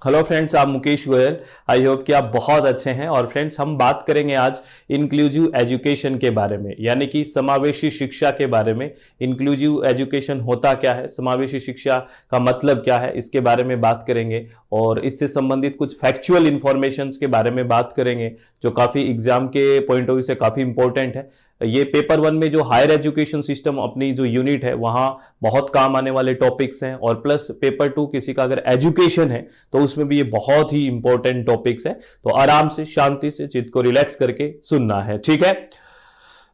Hello friends, आप Mukesh Goyal. I hope कि आप बहुत अच्छे हैं। और फ्रेंड्स, हम बात करेंगे आज इंक्लूसिव एजुकेशन के बारे में, यानी कि समावेशी शिक्षा के बारे में। इंक्लूसिव एजुकेशन होता क्या है, समावेशी शिक्षा का मतलब क्या है, इसके बारे में बात करेंगे। और इससे संबंधित कुछ फैक्चुअल इंफॉर्मेशंस के बारे में बात करेंगे जो काफ़ी एग्जाम के पॉइंट ऑफ व्यू से काफ़ी इंपॉर्टेंट है। ये पेपर 1 में जो हायर एजुकेशन सिस्टम अपनी जो यूनिट है वहां बहुत काम आने वाले टॉपिक्स हैं। और प्लस पेपर 2 किसी का अगर एजुकेशन है तो उसमें भी ये बहुत ही इंपॉर्टेंट टॉपिक्स है। तो आराम से, शांति से, चित्त को रिलैक्स करके सुनना है, ठीक है।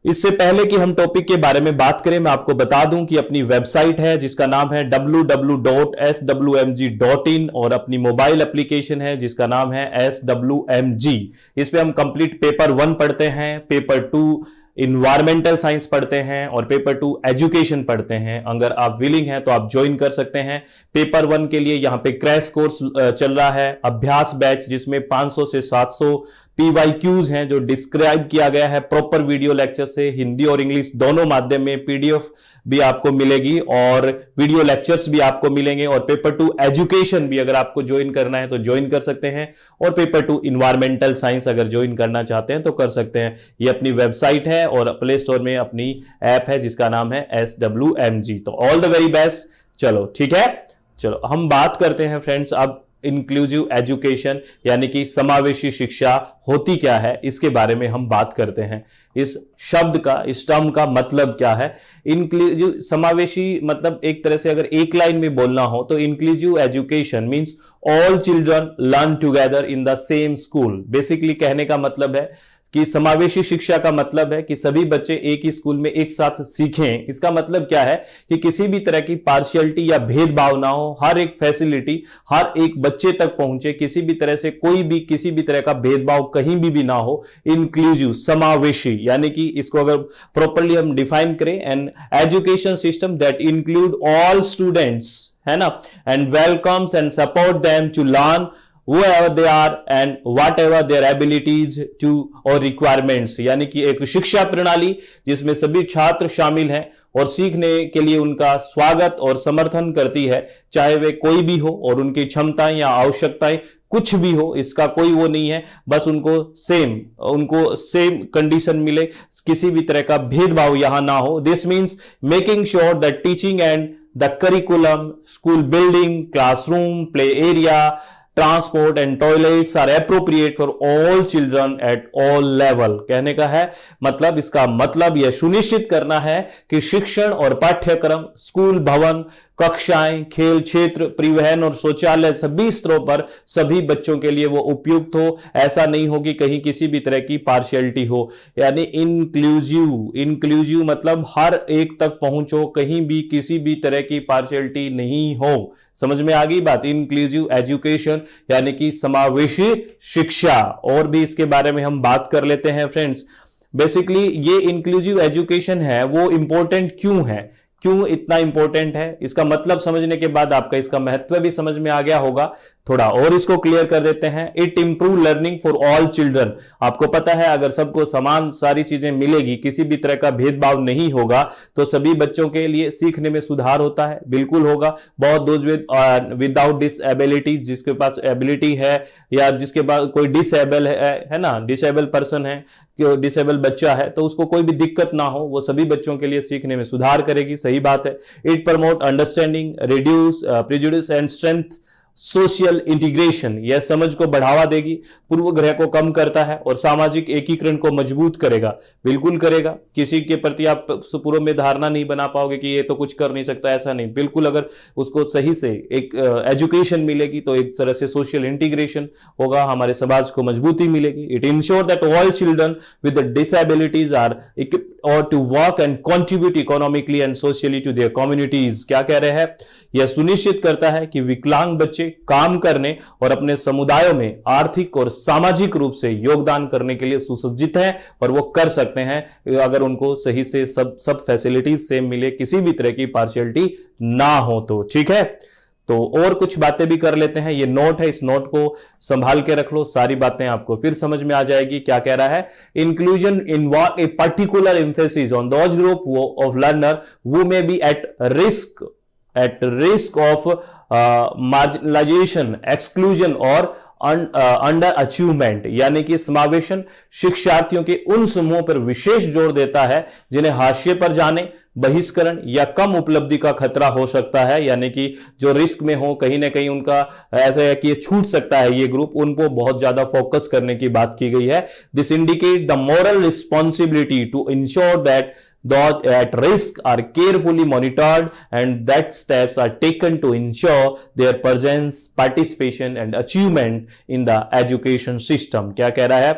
इससे पहले कि हम टॉपिक के बारे में बात करें, मैं आपको बता दूं कि अपनी वेबसाइट है जिसका नाम है www.swmg.in और अपनी मोबाइल एप्लीकेशन है जिसका नाम है SWMG। इस पे हम कंप्लीट पेपर 1 पढ़ते हैं, पेपर 2 इन्वायरमेंटल साइंस पढ़ते हैं और पेपर 2 एजुकेशन पढ़ते हैं। अगर आप विलिंग हैं तो आप ज्वाइन कर सकते हैं। पेपर 1 के लिए यहां पे क्रैश कोर्स चल रहा है, अभ्यास बैच, जिसमें 500 से 700 PYQs हैं जो डिस्क्राइब किया गया है प्रॉपर वीडियो लेक्चर से। हिंदी और इंग्लिश दोनों माध्यम में PDF भी आपको मिलेगी और वीडियो लेक्चर्स भी आपको मिलेंगे। और पेपर 2 एजुकेशन भी अगर आपको ज्वाइन करना है तो ज्वाइन कर सकते हैं। और पेपर 2 इन्वायरमेंटल साइंस अगर ज्वाइन करना चाहते हैं तो कर सकते हैं। ये अपनी वेबसाइट है और प्ले स्टोर में अपनी ऐप है जिसका नाम है SWMG। तो ऑल द वेरी बेस्ट। चलो ठीक है, चलो हम बात करते हैं फ्रेंड्स अब इंक्लूसिव एजुकेशन यानी कि समावेशी शिक्षा होती क्या है, इसके बारे में हम बात करते हैं। इस शब्द का, इस टर्म का मतलब क्या है। इंक्लूसिव, समावेशी मतलब एक तरह से अगर एक लाइन में बोलना हो तो inclusive education means all children learn together in the same school. Basically कहने का मतलब है कि समावेशी शिक्षा का मतलब है कि सभी बच्चे एक ही स्कूल में एक साथ सीखें। इसका मतलब क्या है कि किसी भी तरह की पार्शियलिटी या भेदभाव ना हो, हर एक फैसिलिटी हर एक बच्चे तक पहुंचे, किसी भी तरह से कोई भी किसी भी तरह का भेदभाव कहीं भी ना हो। इंक्लूसिव, समावेशी, यानी कि इसको अगर प्रॉपरली हम डिफाइन करें, an education system that include all students, है ना, and welcomes and support them to learn whoever they are and whatever their abilities to or requirements। यानी कि एक शिक्षा प्रणाली जिसमें सभी छात्र शामिल हैं और सीखने के लिए उनका स्वागत और समर्थन करती है, चाहे वे कोई भी हो और उनकी क्षमताएं या आवश्यकताएं कुछ भी हो, इसका कोई वो नहीं है। बस उनको सेम कंडीशन मिले, किसी भी तरह का भेदभाव यहां ना हो। This means making sure that teaching and the curriculum, school building, classroom, play area, transport and toilets are appropriate for all children at all level. कहने का है मतलब, इसका मतलब यह सुनिश्चित करना है कि शिक्षण और पाठ्यक्रम, स्कूल भवन, कक्षाएं, खेल क्षेत्र, परिवहन और शौचालय सभी स्तरों पर सभी बच्चों के लिए वो उपयुक्त हो। ऐसा नहीं हो कि कहीं किसी भी तरह की पार्शियलिटी हो। यानी इंक्लूसिव मतलब हर एक तक पहुंचो, कहीं भी किसी भी तरह की पार्शियलिटी नहीं हो। समझ में आ गई बात। इंक्लूसिव एजुकेशन यानी कि समावेशी शिक्षा। और भी इसके बारे में हम बात कर लेते हैं फ्रेंड्स। बेसिकली ये इंक्लूसिव एजुकेशन है वो इंपॉर्टेंट क्यों है, क्यों इतना इंपॉर्टेंट है, इसका मतलब समझने के बाद आपका इसका महत्व भी समझ में आ गया होगा। थोड़ा और इसको क्लियर कर देते हैं। It improve learning for all children. आपको पता है अगर सबको समान सारी चीजें मिलेगी, किसी भी तरह का भेदभाव नहीं होगा, तो सभी बच्चों के लिए सीखने में सुधार होता है, बिल्कुल होगा। बहुत दोज विदाउट डिसएबिलिटी, जिसके पास एबिलिटी है या जिसके पास कोई डिसेबल है ना, डिसेबल पर्सन है, डिसेबल बच्चा है, तो उसको कोई भी दिक्कत ना हो, वो सभी बच्चों के लिए सीखने में सुधार करेगी। सही बात है। It promote understanding, reduce prejudice and strength social integration. यह समझ को बढ़ावा देगी, पूर्वग्रह को कम करता है और सामाजिक एकीकरण को मजबूत करेगा। बिल्कुल करेगा। किसी के प्रति आप पूर्व में धारणा नहीं बना पाओगे कि ये तो कुछ कर नहीं सकता, ऐसा नहीं। बिल्कुल अगर उसको सही से एक एजुकेशन मिलेगी तो एक तरह से सोशल इंटीग्रेशन होगा, हमारे समाज को मजबूती मिलेगी। It ensure that all children with disabilities are और to work and contribute economically and socially to their communities. क्या कह रहे हैं, यह सुनिश्चित करता है कि विकलांग बच्चे काम करने और अपने समुदायों में आर्थिक और सामाजिक रूप से योगदान करने के लिए सुसज्जित हैं और वो कर सकते हैं अगर उनको सही से सब फैसिलिटीज सेम मिले, किसी भी तरह की पार्शियलिटी ना हो तो। ठीक है, तो और कुछ बातें भी कर लेते हैं। ये नोट है, इस नोट को संभाल के रख लो, सारी बातें आपको फिर समझ में आ जाएगी। क्या कह रहा है, inclusion involve a particular emphasis on those group of learner who may be at risk of marginalisation, exclusion और अंडर अचीवमेंट, यानी कि समावेशन शिक्षार्थियों के उन समूहों पर विशेष जोर देता है जिन्हें हाशिए पर जाने, बहिष्करण या कम उपलब्धि का खतरा हो सकता है, यानी कि जो रिस्क में हो, कहीं ना कहीं उनका ऐसा है कि ये छूट सकता है ये ग्रुप, उनको बहुत ज्यादा फोकस करने की बात की गई है। This indicate the moral responsibility to ensure that those at risk are carefully monitored and that steps are taken to ensure their presence, participation and achievement in the education system। क्या कह रहा है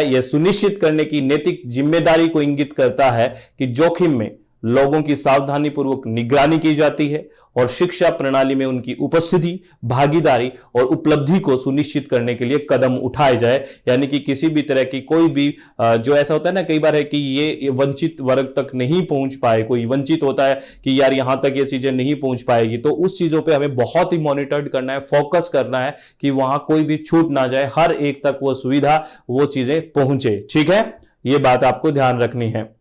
यह सुनिश्चित करने की नैतिक जिम्मेदारी को इंगित करता है कि जोखिम में लोगों की सावधानी पूर्वक निगरानी की जाती है और शिक्षा प्रणाली में उनकी उपस्थिति, भागीदारी और उपलब्धि को सुनिश्चित करने के लिए कदम उठाए जाए। यानी कि किसी भी तरह की कोई भी जो ऐसा होता है ना, कई बार है कि ये वंचित वर्ग तक नहीं पहुंच पाए, कोई वंचित होता है कि यार यहां तक ये चीजें नहीं पहुंच पाएगी, तो उस चीजों पे हमें बहुत ही मॉनिटर्ड करना है, फोकस करना है कि वहां कोई भी छूट ना जाए, हर एक तक वो सुविधा, वो चीजें पहुंचे। ठीक है, ये बात आपको ध्यान रखनी है।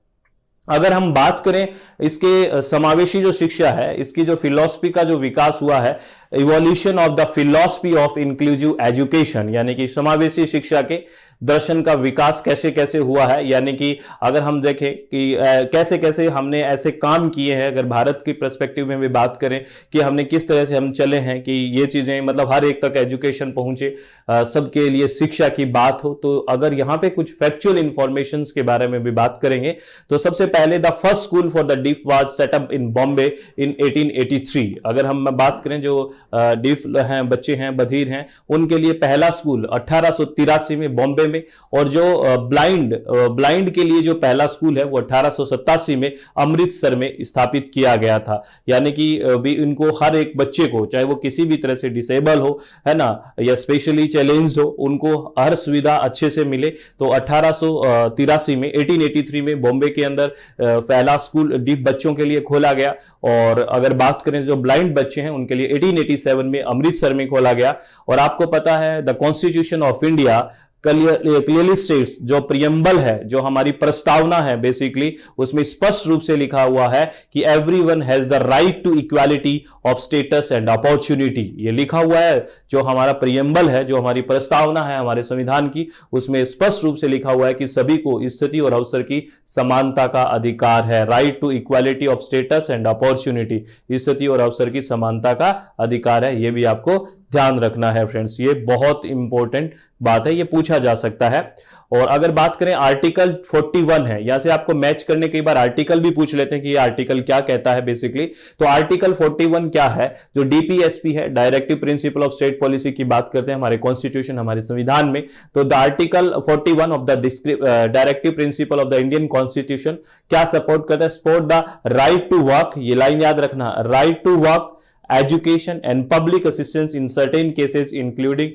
अगर हम बात करें इसके समावेशी जो शिक्षा है, इसकी जो फिलॉसफी का जो विकास हुआ है, evolution of the philosophy of inclusive education, यानी कि समावेशी शिक्षा के दर्शन का विकास कैसे कैसे हुआ है, यानी कि अगर हम देखें कि कैसे कैसे हमने ऐसे काम किए हैं, अगर भारत की पर्सपेक्टिव में भी बात करें कि हमने किस तरह से हम चले हैं कि ये चीजें मतलब हर एक तक एजुकेशन पहुंचे, सबके लिए शिक्षा की बात हो। तो अगर यहां पे कुछ फैक्चुअल इंफॉर्मेशन के बारे में भी बात करेंगे तो सबसे पहले the first school for the deaf was set up in Bombay in 1883। अगर हम बात करें जो डीफ हैं, बच्चे हैं, बधिर हैं, उनके लिए पहला स्कूल 1883 में बॉम्बे में, और जो ब्लाइंड के लिए जो पहला स्कूल है वो 1887 में अमृतसर में स्थापित किया गया था। यानी कि भी इनको हर एक बच्चे को, चाहे वो किसी भी तरह से डिसेबल हो, है ना, या स्पेशली चैलेंज्ड हो, उनको हर सुविधा अच्छे से मिले। तो 1883 में 1883 में बॉम्बे के अंदर पहला स्कूल डीफ बच्चों के लिए खोला गया। और अगर बात करें जो ब्लाइंड बच्चे हैं उनके लिए 1887 में अमृतसर में खोला गया। और आपको पता है the constitution of India clearly states, जो प्रियम्बल है, जो हमारी प्रस्तावना है बेसिकली, उसमें स्पष्ट रूप से लिखा हुआ है कि everyone has the right to equality of status and opportunity. ये लिखा हुआ है, जो हमारा प्रियम्बल है, जो हमारी प्रस्तावना है हमारे संविधान की, उसमें स्पष्ट रूप से लिखा हुआ है कि सभी को स्थिति और अवसर की समानता का अधिकार है। Right to equality of status and opportunity, स्थिति और अवसर की समानता का अधिकार है। यह भी आपको ध्यान रखना है फ्रेंड्स, ये बहुत इंपॉर्टेंट बात है, ये पूछा जा सकता है। और अगर बात करें आर्टिकल 41 है, यहां से आपको मैच करने कई बार आर्टिकल भी पूछ लेते हैं कि ये आर्टिकल क्या कहता है बेसिकली। तो आर्टिकल 41 क्या है, जो डीपीएसपी है, directive principle of state policy की बात करते हैं हमारे कॉन्स्टिट्यूशन, हमारे संविधान में। तो the article 41 of the directive principle of the Indian constitution क्या सपोर्ट करता है? Support the right to work, ये लाइन याद रखना, right to work, education and public assistance in certain cases including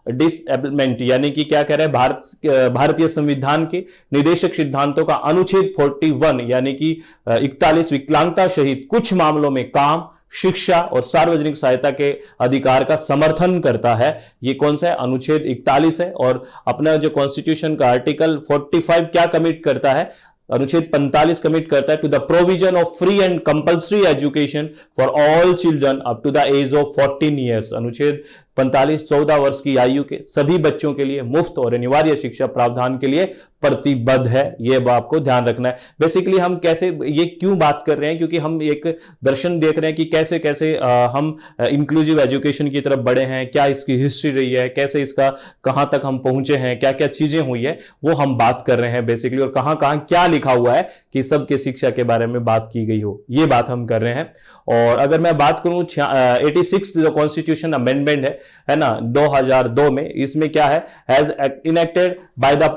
disablement. यानी कि क्या कह रहे हैं, भारतीय संविधान के निदेशक सिद्धांतों का अनुच्छेद 41 यानी कि 41 विकलांगता सहित कुछ मामलों में काम, शिक्षा और सार्वजनिक सहायता के अधिकार का समर्थन करता है। ये कौन सा है? अनुच्छेद 41 है। और अपना जो कॉन्स्टिट्यूशन का आर्टिकल 45 क्या कमिट करता है? अनुच्छेद 45 कमिट करता है to the provision of free and compulsory education for all children up to the age of 14 years. अनुच्छेद 45 14 वर्ष की आयु के सभी बच्चों के लिए मुफ्त और अनिवार्य शिक्षा प्रावधान के लिए प्रतिबद्ध है। यह आपको ध्यान रखना है। बेसिकली हम कैसे ये क्यों बात कर रहे हैं, क्योंकि हम एक दर्शन देख रहे हैं कि कैसे कैसे हम इंक्लूसिव एजुकेशन की तरफ बढ़े हैं, क्या इसकी हिस्ट्री रही है, कैसे इसका कहां तक हम पहुंचे हैं, क्या क्या चीजें हुई है, वो हम बात कर रहे हैं बेसिकली। और कहां कहां क्या लिखा हुआ है कि सबके शिक्षा के बारे में बात की गई हो, ये बात हम कर रहे हैं। और अगर मैं बात करूं 86 जो कॉन्स्टिट्यूशन अमेंडमेंट है ना 2002 में, इसमें क्या है? Has enacted by the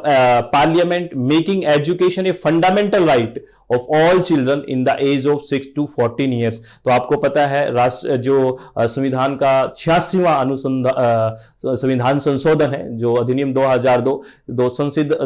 parliament making education a fundamental right of all children in the age of 6 to 14 years. तो आपको पता है राष्ट्र जो संविधान का 86वां संविधान संशोधन है, जो अधिनियम 2002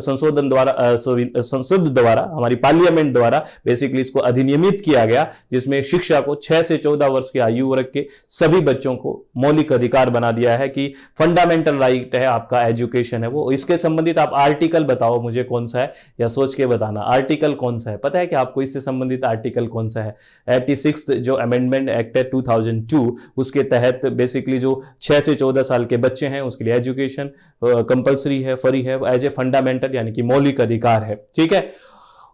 संशोधन द्वारा संसद द्वारा, हमारी पार्लियामेंट द्वारा बेसिकली इसको अधिनियमित किया गया, जिसमें शिक्षा को 6 से 14 वर्ष के आयु वर्ग के सभी बच्चों को मौलिक अधिकार बना दिया है कि फंडामेंटल राइट है आपका, एजुकेशन है वो। इसके संबंधित आप आर्टिकल बताओ मुझे कौन सा है, या सोच के बताना आर्टिकल कौन सा है, पता है कि आपको इससे संबंधित आर्टिकल कौन सा है? 86 जो अमेंडमेंट एक्ट है 2002, उसके तहत बेसिकली जो 6 से 14 साल के बच्चे हैं उसके लिए एजुकेशन कंपलसरी है, फ्री है, एज ए फंडामेंटल यानी कि मौलिक अधिकार है। ठीक है।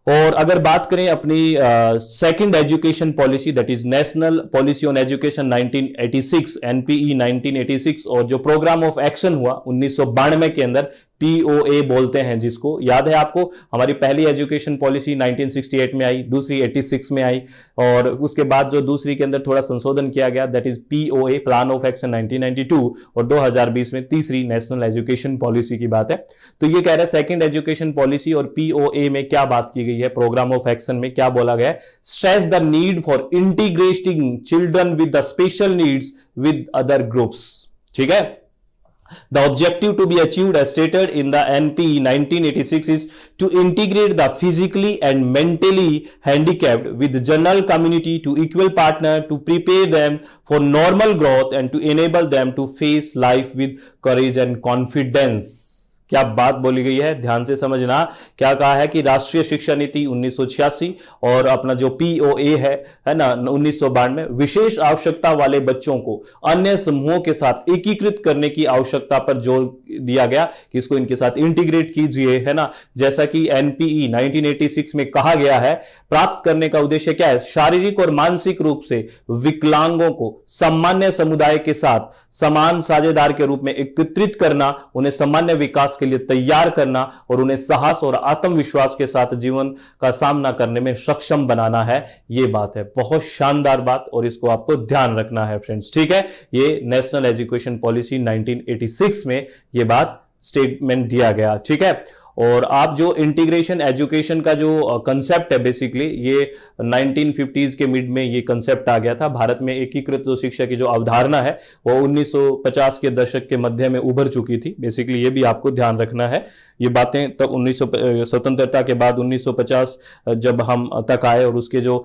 और अगर बात करें अपनी second education policy, that is national policy on education 1986, NPE 1986, और जो प्रोग्राम ऑफ एक्शन हुआ 1992 के अंदर, पीओए बोलते हैं जिसको, याद है आपको? हमारी पहली एजुकेशन पॉलिसी 1968 में आई, दूसरी 86 में आई, और उसके बाद जो दूसरी के अंदर थोड़ा संशोधन किया गया, that is POA, plan of action 1992, और 2020 में तीसरी नेशनल एजुकेशन पॉलिसी की बात है। तो ये कह रहे हैं सेकंड एजुकेशन पॉलिसी और पीओए में क्या बात की गई है, प्रोग्राम ऑफ एक्शन में क्या बोला गया है? Stress the need for integrating children with the special needs with other groups. ठीक है। The objective to be achieved as stated in the NPE 1986 is to integrate the physically and mentally handicapped with the general community to equal partner, to prepare them for normal growth and to enable them to face life with courage and confidence। क्या बात बोली गई है, ध्यान से समझना। क्या कहा है कि राष्ट्रीय शिक्षा नीति 1986 और अपना जो पीओए है ना 1992, विशेष आवश्यकता वाले बच्चों को अन्य समूहों के साथ एकीकृत करने की आवश्यकता पर जोर दिया गया कि इसको इनके साथ इंटीग्रेट कीजिए, है ना। जैसा कि एनपीई 1986 में कहा गया है, प्राप्त करने का उद्देश्य क्या है? शारीरिक और मानसिक रूप से विकलांगों को सामान्य समुदाय के साथ समान साझेदार के रूप में एकत्रित करना, उन्हें सामान्य विकास के लिए तैयार करना और उन्हें साहस और आत्मविश्वास के साथ जीवन का सामना करने में सक्षम बनाना है। यह बात है, बहुत शानदार बात, और इसको आपको ध्यान रखना है फ्रेंड्स। ठीक है। ये नेशनल एजुकेशन पॉलिसी 1986 में यह बात स्टेटमेंट दिया गया। ठीक है। और आप जो इंटीग्रेशन एजुकेशन का जो कंसेप्ट है, बेसिकली ये 1950s के मिड में ये कंसेप्ट आ गया था। भारत में एकीकृत जो शिक्षा की जो अवधारणा है वो 1950 के दशक के मध्य में उभर चुकी थी। बेसिकली ये भी आपको ध्यान रखना है। ये बातें तब 1900 स्वतंत्रता के बाद 1950 जब हम तक आए और उसके जो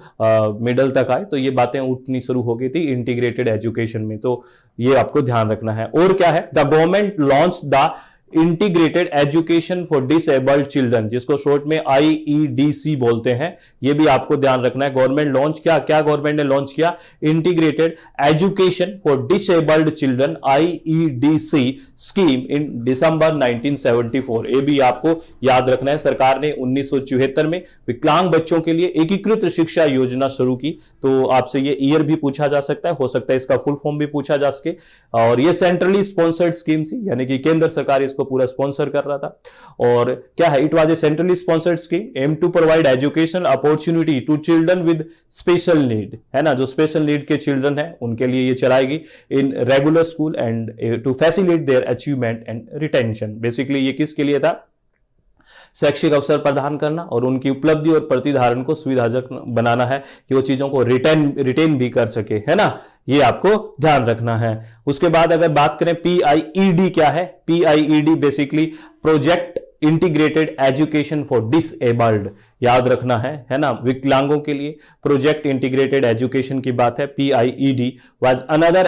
मिडल तक आए, तो ये बातें उठनी शुरू हो गई थी इंटीग्रेटेड एजुकेशन में। तो ये आपको ध्यान रखना है। और क्या है? The government launch the integrated education for disabled children, जिसको शॉर्ट में आईईडीसी बोलते हैं। यह भी आपको ध्यान रखना है। गवर्नमेंट लॉन्च क्या गवर्नमेंट ने लॉन्च किया? Integrated education for disabled children, IEDC scheme in December 1974। यह भी आपको याद रखना है। सरकार ने 1974 में विकलांग बच्चों के लिए एकीकृत शिक्षा योजना शुरू की। तो आपसे यह ईयर भी पूछा जा सकता है, हो सकता है इसका फुल फॉर्म भी पूछा जा सके। और यह सेंट्रली स्पॉन्सर्ड स्कीम थी, यानी कि केंद्र सरकार इसको पूरा स्पॉन्सर कर रहा था। और क्या है? It was a centrally sponsored scheme aim to provide educational opportunity to children with special need, है ना। जो स्पेशल नीड के चिल्ड्रन है उनके लिए ये चलाएगी in regular school and to facilitate their achievement and retention. Basically ये किसके लिए था? शैक्षिक अवसर प्रदान करना और उनकी उपलब्धि और प्रतिधारण को सुविधाजनक बनाना है कि वो चीजों को रिटेन भी कर सके, है ना। ये आपको ध्यान रखना है। उसके बाद अगर बात करें पीआईईडी क्या है? PIED basically project integrated education for disabled, याद रखना है ना। विकलांगों के लिए प्रोजेक्ट इंटीग्रेटेड एजुकेशन की बात है। PIED was another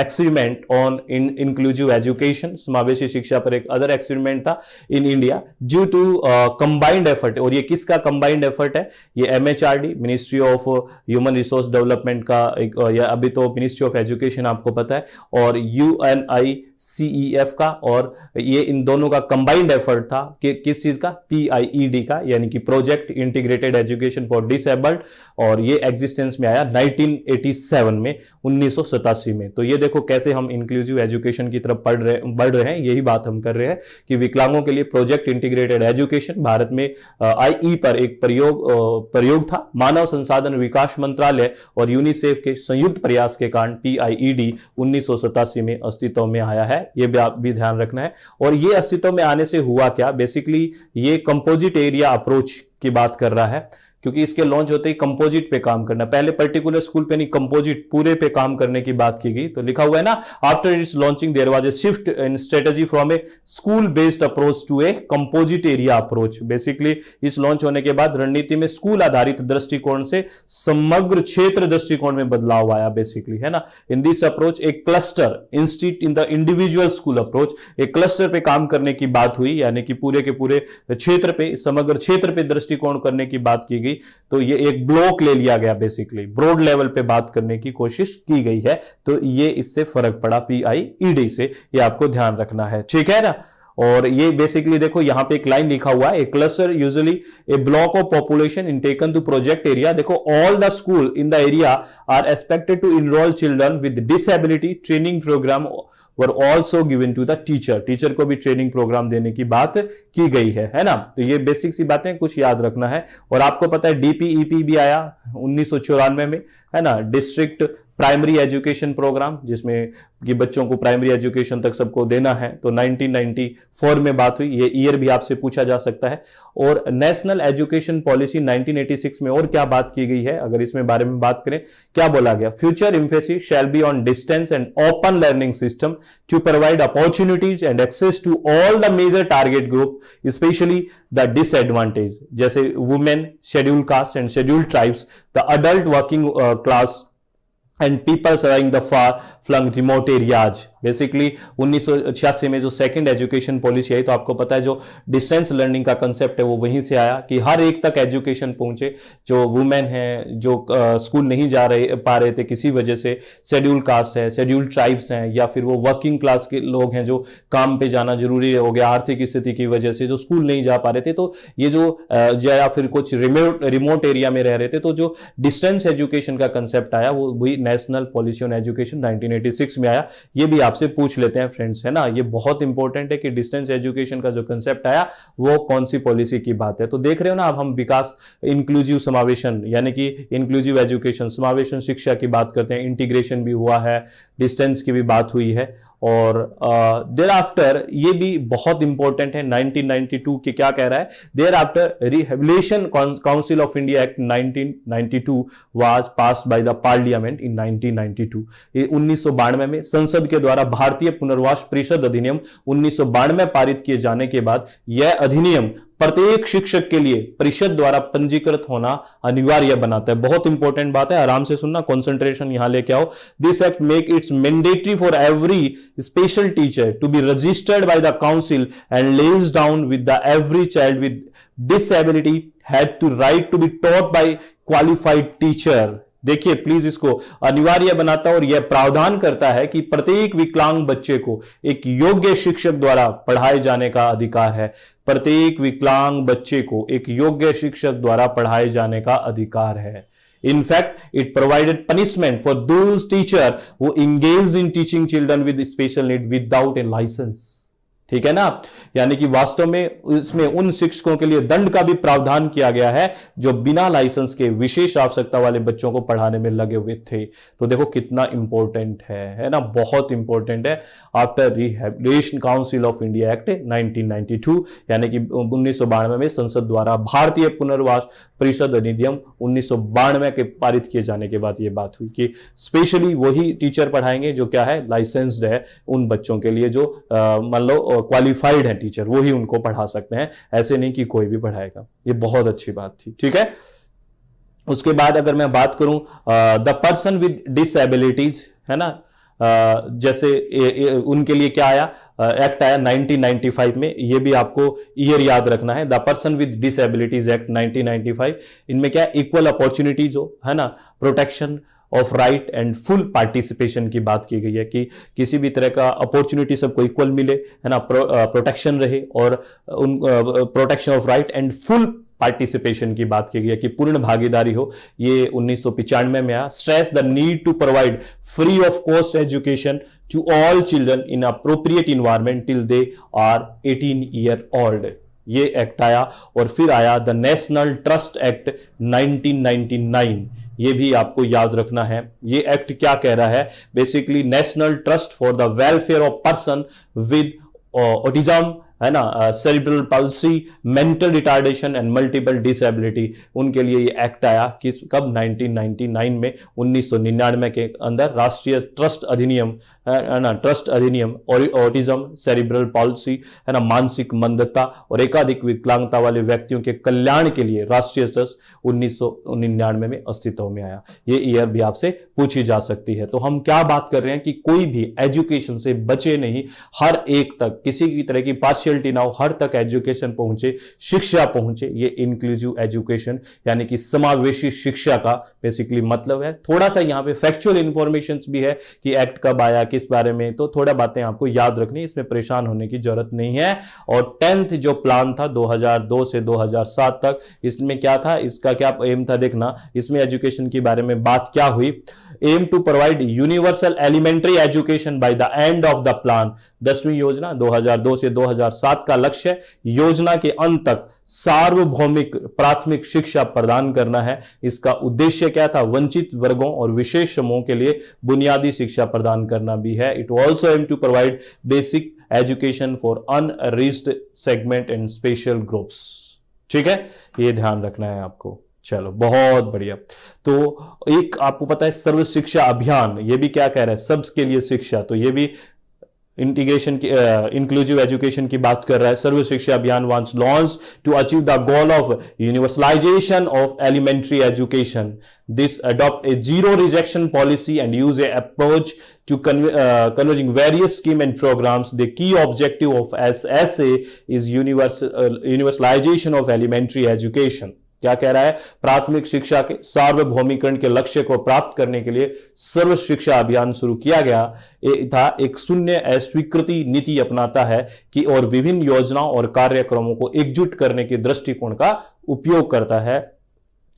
experiment on inclusive education, समावेशी शिक्षा पर एक अदर एक्सपेरिमेंट था in India due to combined effort. और ये किसका कंबाइंड एफर्ट है? ये MHRD, ministry of human resource development का एक, या अभी तो मिनिस्ट्री ऑफ एजुकेशन आपको पता है, और यूएनआईसीईएफ का, और ये इन दोनों का कंबाइंड एफर्ट था कि किस चीज का? पीआईईडी का, यानी कि project integrated education for disabled. और ये एग्जिस्टेंस में आया 1987 में, 1987 में। तो ये देखो कैसे हम इंक्लूसिव एजुकेशन की तरफ बढ़ रहे हैं। यही बात हम कर रहे हैं कि विकलांगों के लिए प्रोजेक्ट इंटीग्रेटेड एजुकेशन भारत में आईई पर एक प्रयोग था। मानव संसाधन विकास मंत्रालय और यूनिसेफ के संयुक्त प्रयास के कारण पीआईईडी 1987 में अस्तित्व में आया है। यह भी ध्यान रखना है। और यह अस्तित्व में आने से हुआ क्या? बेसिकली ये कंपोजिट एरिया अप्रोच की बात कर रहा है, क्योंकि इसके लॉन्च होते ही कंपोजिट पे काम करना, पहले पर्टिकुलर स्कूल पे नहीं कंपोजिट पूरे पे काम करने की बात की गई। तो लिखा हुआ है ना, after its launching there was a shift in strategy from a school based approach to a composite area approach. Basically इस लॉन्च होने के बाद रणनीति में स्कूल आधारित दृष्टिकोण से समग्र क्षेत्र दृष्टिकोण में बदलाव आया, बेसिकली, है ना। In this approach A cluster instead in the individual school approach, एक क्लस्टर पे काम करने की बात हुई, यानी कि पूरे के पूरे क्षेत्र पे, समग्र क्षेत्र पे दृष्टिकोण करने की बात की गई। होगी, तो ये एक ब्लॉक ले लिया गया, बेसिकली ब्रॉड लेवल पे बात करने की कोशिश की गई है, तो ये इससे फर्क पड़ा PIED से, ये आपको ध्यान रखना है, ठीक है ना। और ये बेसिकली देखो यहां पे एक लाइन लिखा हुआ है, a cluster usually a block of population in taken to project area. देखो all the school in the area are expected to enrol children with disability, training programme were also given to the teacher, teacher को भी training programme देने की बात की गई है ना। तो ये बेसिक सी बातें कुछ याद रखना है। और आपको पता है DPEP भी आया 1994 में, है ना, डिस्ट्रिक्ट प्राइमरी एजुकेशन प्रोग्राम, जिसमें कि बच्चों को प्राइमरी एजुकेशन तक सबको देना है, तो 1994 में बात हुई, ये ईयर भी आपसे पूछा जा सकता है। और नेशनल एजुकेशन पॉलिसी 1986 में और क्या बात की गई है, अगर इसमें बारे में बात करें, क्या बोला गया, future emphasis shall be on distance and open learning system to provide opportunities and access to all the major target group, specially the disadvantage, जैसे women, schedule caste and schedule tribes, the adult working class and people surviving the far flung remote areas. Basically 1986 में जो second education policy आई, तो आपको पता है जो distance learning का concept है वो वहीं से आया कि हर एक तक एजुकेशन पहुंचे, जो वुमेन है, जो स्कूल नहीं जा पा रहे थे किसी वजह से, शेड्यूल कास्ट है, शेड्यूल ट्राइब्स हैं, या फिर वो वर्किंग क्लास के लोग हैं जो काम पे जाना जरूरी हो गया आर्थिक स्थिति की वजह से, जो स्कूल नहीं जा पा रहे थे, तो ये जो या फिर कुछ रिमोट एरिया में रह रहे थे, तो जो डिस्टेंस एजुकेशन का कंसेप्ट आया वो वही नेशनल पॉलिसी ऑन एजुकेशन 1986 में आया। ये भी आपसे पूछ लेते हैं फ्रेंड्स, है ना, ये बहुत इंपॉर्टेंट है कि डिस्टेंस एजुकेशन का जो कंसेप्ट आया वो कौन सी पॉलिसी की बात है। तो देख रहे हो ना, अब हम विकास, इंक्लूसिव समावेशन, यानी कि इंक्लूसिव एजुकेशन, समावेशन शिक्षा की बात करते हैं, इंटीग्रेशन भी हुआ है, डिस्टेंस की भी बात हुई है। और देयर आफ्टर, ये भी बहुत इंपॉर्टेंट है, 1992 के क्या कह रहा है, thereafter rehabilitation council of India act 1992 was passed by the parliament in 1992। ये 1992 में संसद के द्वारा भारतीय पुनर्वास परिषद अधिनियम 1992 पारित किए जाने के बाद यह अधिनियम प्रत्येक शिक्षक के लिए परिषद द्वारा पंजीकृत होना अनिवार्य बनाता है। बहुत इंपॉर्टेंट बात है, आराम से सुनना, कंसंट्रेशन यहां लेके आओ। This act make its mandatory for every special teacher to be registered by the council and lays down with the every child with disability had to right to be taught by qualified teacher. देखिए please, इसको अनिवार्य बनाता है और यह प्रावधान करता है कि प्रत्येक विकलांग बच्चे को एक योग्य शिक्षक द्वारा पढ़ाए जाने का अधिकार है। प्रत्येक विकलांग बच्चे को एक योग्य शिक्षक द्वारा पढ़ाए जाने का अधिकार है। In fact, it provided punishment for those teachers who engaged in teaching children with special need without a license. ठीक है ना, यानी कि वास्तव में इसमें उन शिक्षकों के लिए दंड का भी प्रावधान किया गया है जो बिना लाइसेंस के विशेष आवश्यकता वाले बच्चों को पढ़ाने में लगे हुए थे। तो देखो कितना इंपॉर्टेंट है ना, बहुत इंपॉर्टेंट है। After rehabilitation council of India act 1992, यानी कि 1992 में संसद द्वारा भारतीय पुनर्वास परिषद अधिनियम 1992 के पारित किए जाने के बाद यह बात हुई कि स्पेशली वही टीचर पढ़ाएंगे जो क्या है, लाइसेंस्ड है, उन बच्चों के लिए जो मान लो क्वालिफाइड है टीचर, वो ही उनको पढ़ा सकते हैं, ऐसे नहीं कि कोई भी पढ़ाएगा। ये बहुत अच्छी बात थी, ठीक है। उसके बाद अगर मैं बात करूं द पर्सन विद डिसेबिलिटीज, है ना, जैसे उनके लिए क्या आया, एक्ट आया 1995 में, ये भी आपको ईयर याद रखना है, the person with disabilities act 1995। इनमें क्या, इक्वल अपॉर्चुनिटीज हो, है ना, protection of right and full participation की बात की गई है कि किसी भी तरह का अपॉर्चुनिटी सबको इक्वल मिले, है ना, प्रोटेक्शन रहे, और उन protection of right and full participation की बात की गई है कि पूर्ण भागीदारी हो। ये 1995 में आया। Stress the need to provide free of cost education to all children in appropriate environment till they are 18 year old. ये एक्ट आया। और फिर आया द नेशनल ट्रस्ट एक्ट 1999। ये भी आपको याद रखना है। ये एक्ट क्या कह रहा है, basically national trust for the welfare of person with autism, है ना, cerebral palsy, mental retardation and multiple disability, उनके लिए ये एक्ट आया किस कब 1999 में, 1999 के अंदर राष्ट्रीय ट्रस्ट अधिनियम, है ना, ट्रस्ट अधिनियम, और ऑटिज्म, सेरिब्रल पॉलिसी, है ना, मानसिक मंदता और एकाधिक विकलांगता वाले व्यक्तियों के कल्याण के लिए राष्ट्रीय ट्रस्ट 1999 में अस्तित्व में आया। ये ईयर भी आपसे पूछी जा सकती है। तो हम क्या बात कर रहे हैं कि कोई भी एजुकेशन से बचे नहीं, हर एक तक किसी भी तरह की पार्शियल टी नाउ हर तक एजुकेशन पहुंचे, शिक्षा पहुंचे, ये इंक्लूसिव एजुकेशन यानी कि समावेशी शिक्षा का बेसिकली मतलब है। थोड़ा सा यहां पे फैक्चुअल इंफॉर्मेशन भी है कि एक्ट कब आया, किस बारे में, तो थोड़ा बातें आपको याद रखनी, इसमें परेशान होने की जरूरत नहीं है। और 10th जो प्लान था 2002 से 2007 तक, इसमें क्या था, इसका क्या एम था देखना, इसमें एजुकेशन के बारे में बात क्या हुई। Aim to provide universal elementary education by the end of the plan. 10वीं योजना 2002 से 2007 का लक्ष्य योजना के अंत तक सार्वभौमिक प्राथमिक शिक्षा प्रदान करना है। इसका उद्देश्य क्या था, वंचित वर्गों और विशेष समूहों के लिए बुनियादी शिक्षा प्रदान करना भी है। It also aim to provide basic education for unreached segment and special groups. ठीक है, ये ध्यान रखना है आपको। चलो बहुत बढ़िया। तो एक आपको पता है सर्व शिक्षा अभियान, ये भी क्या कह रहा है, सबके लिए शिक्षा, तो ये भी इंटीग्रेशन की इंक्लूसिव एजुकेशन की बात कर रहा है। Sarva Shiksha Abhiyan wants launch to achieve the goal of universalization of elementary education. This adopt a zero rejection policy and use a approach to converging various scheme and programs. The key objective of SSA is universalization of elementary education. क्या कह रहा है, प्राथमिक शिक्षा के सार्वभौमिकरण के लक्ष्य को प्राप्त करने के लिए सर्व शिक्षा अभियान शुरू किया गया था। एक शून्य अस्वीकृति नीति अपनाता है कि और विभिन्न योजनाओं और कार्यक्रमों को एकजुट करने के दृष्टिकोण का उपयोग करता है।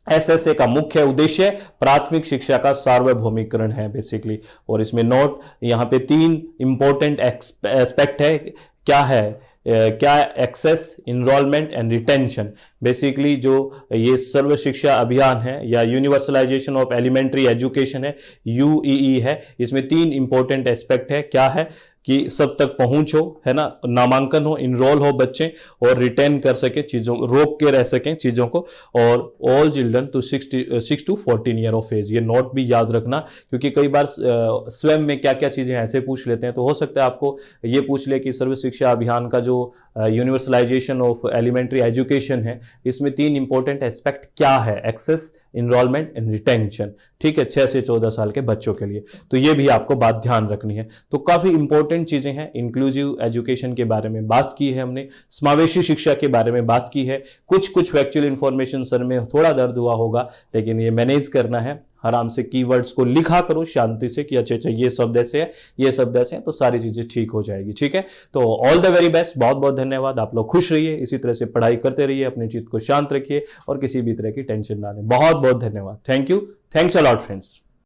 एसएसए का मुख्य उद्देश्य प्राथमिक शिक्षा का सार्वभौमिकरण है बेसिकली। और इसमें नोट, यहां पे 3 इंपॉर्टेंट एस्पेक्ट है। क्या है, क्या access, enrolment and retention. Basically जो ये सर्व शिक्षा अभियान है या यूनिवर्सलाइजेशन ऑफ एलिमेंट्री एजुकेशन है, यूईई है, इसमें 3 इंपॉर्टेंट एस्पेक्ट है। क्या है कि सब तक पहुंच हो, है ना, नामांकन हो, इनरोल हो बच्चे, और रिटेन कर सके चीजों, रोक के रह सकें चीजों को, और all children to 6 to 14 year of age. ये नोट भी याद रखना, क्योंकि कई बार स्वयं में क्या क्या चीजें ऐसे पूछ लेते हैं। तो हो सकता है आपको ये पूछ ले कि सर्व शिक्षा अभियान का जो यूनिवर्सलाइजेशन ऑफ एलिमेंट्री एजुकेशन है, इसमें 3 इंपॉर्टेंट एस्पेक्ट क्या है, एक्सेस, इनरोलमेंट एंड रिटेंशन। ठीक है, 6 से 14 साल के बच्चों के लिए, तो ये भी आपको बात ध्यान रखनी है। तो काफी इंपॉर्टेंट चीजें हैं। इंक्लूसिव एजुकेशन के बारे में बात की है हमने, समावेशी शिक्षा के बारे में बात की है। कुछ फैक्चुअल इंफॉर्मेशन सर में थोड़ा दर्द हुआ होगा, लेकिन ये मैनेज करना है। आराम से कीवर्ड्स को लिखा करो शांति से कि अच्छा ये शब्द ऐसे है, ये शब्द ऐसे हैं, तो सारी चीजें ठीक हो जाएगी। ठीक है, तो ऑल द वेरी बेस्ट, बहुत बहुत धन्यवाद। आप लोग खुश रहिए, इसी तरह से पढ़ाई करते रहिए, अपनी चित्त को शांत रखिए और किसी भी तरह की टेंशन ना लें। बहुत बहुत धन्यवाद। Thank you, thanks a lot friends.